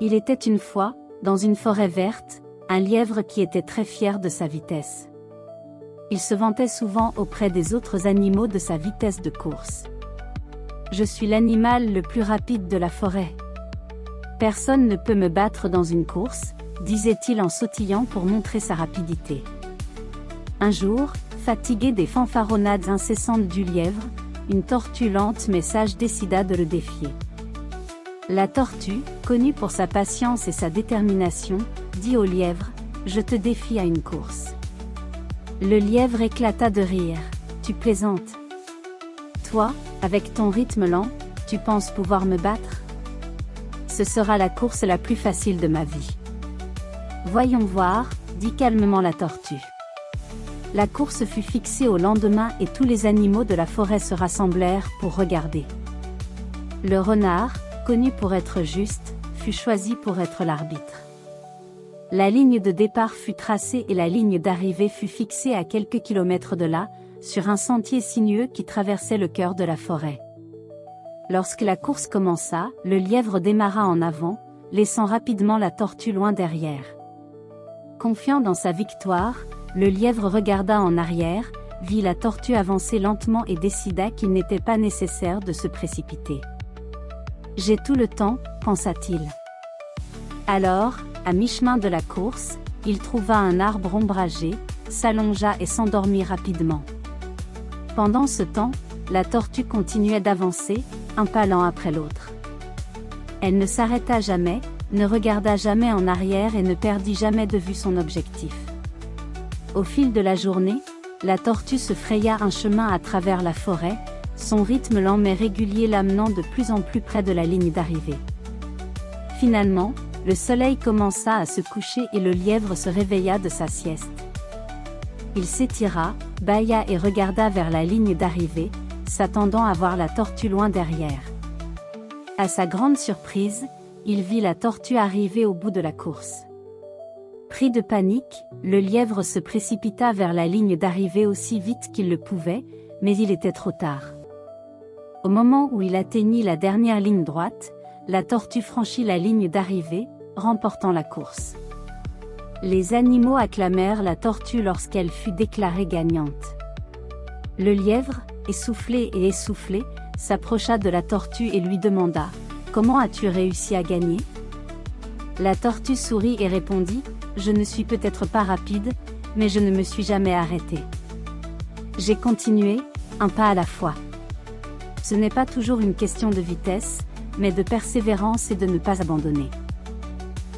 Il était une fois, dans une forêt verte, un lièvre qui était très fier de sa vitesse. Il se vantait souvent auprès des autres animaux de sa vitesse de course. « Je suis l'animal le plus rapide de la forêt. Personne ne peut me battre dans une course », disait-il en sautillant pour montrer sa rapidité. Un jour, fatigué des fanfaronnades incessantes du lièvre, une tortue lente mais sage décida de le défier. La tortue, connue pour sa patience et sa détermination, dit au lièvre : « Je te défie à une course. » Le lièvre éclata de rire. « Tu plaisantes. Toi, avec ton rythme lent, tu penses pouvoir me battre ? Ce sera la course la plus facile de ma vie. » « Voyons voir, » dit calmement la tortue. La course fut fixée au lendemain et tous les animaux de la forêt se rassemblèrent pour regarder. Le renard, connu pour être juste, fut choisi pour être l'arbitre. La ligne de départ fut tracée et la ligne d'arrivée fut fixée à quelques kilomètres de là, sur un sentier sinueux qui traversait le cœur de la forêt. Lorsque la course commença, le lièvre démarra en avant, laissant rapidement la tortue loin derrière. Confiant dans sa victoire, le lièvre regarda en arrière, vit la tortue avancer lentement et décida qu'il n'était pas nécessaire de se précipiter. « J'ai tout le temps », pensa-t-il. Alors, à mi-chemin de la course, il trouva un arbre ombragé, s'allongea et s'endormit rapidement. Pendant ce temps, la tortue continuait d'avancer, un pas lent après l'autre. Elle ne s'arrêta jamais, ne regarda jamais en arrière et ne perdit jamais de vue son objectif. Au fil de la journée, la tortue se fraya un chemin à travers la forêt, son rythme lent mais régulier l'amenant de plus en plus près de la ligne d'arrivée. Finalement, le soleil commença à se coucher et le lièvre se réveilla de sa sieste. Il s'étira, bâilla et regarda vers la ligne d'arrivée, s'attendant à voir la tortue loin derrière. À sa grande surprise, il vit la tortue arriver au bout de la course. Pris de panique, le lièvre se précipita vers la ligne d'arrivée aussi vite qu'il le pouvait, mais il était trop tard. Au moment où il atteignit la dernière ligne droite, la tortue franchit la ligne d'arrivée, remportant la course. Les animaux acclamèrent la tortue lorsqu'elle fut déclarée gagnante. Le lièvre, essoufflé, s'approcha de la tortue et lui demanda : « Comment as-tu réussi à gagner ?» La tortue sourit et répondit : « Je ne suis peut-être pas rapide, mais je ne me suis jamais arrêtée. J'ai continué, un pas à la fois. Ce n'est pas toujours une question de vitesse, mais de persévérance et de ne pas abandonner. »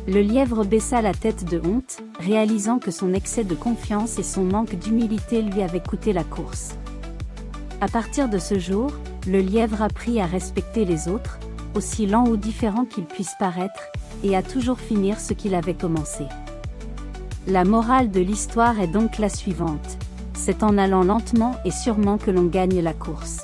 Le lièvre baissa la tête de honte, réalisant que son excès de confiance et son manque d'humilité lui avaient coûté la course. À partir de ce jour, le lièvre apprit à respecter les autres, aussi lents ou différents qu'ils puissent paraître, et à toujours finir ce qu'il avait commencé. La morale de l'histoire est donc la suivante : c'est en allant lentement et sûrement que l'on gagne la course.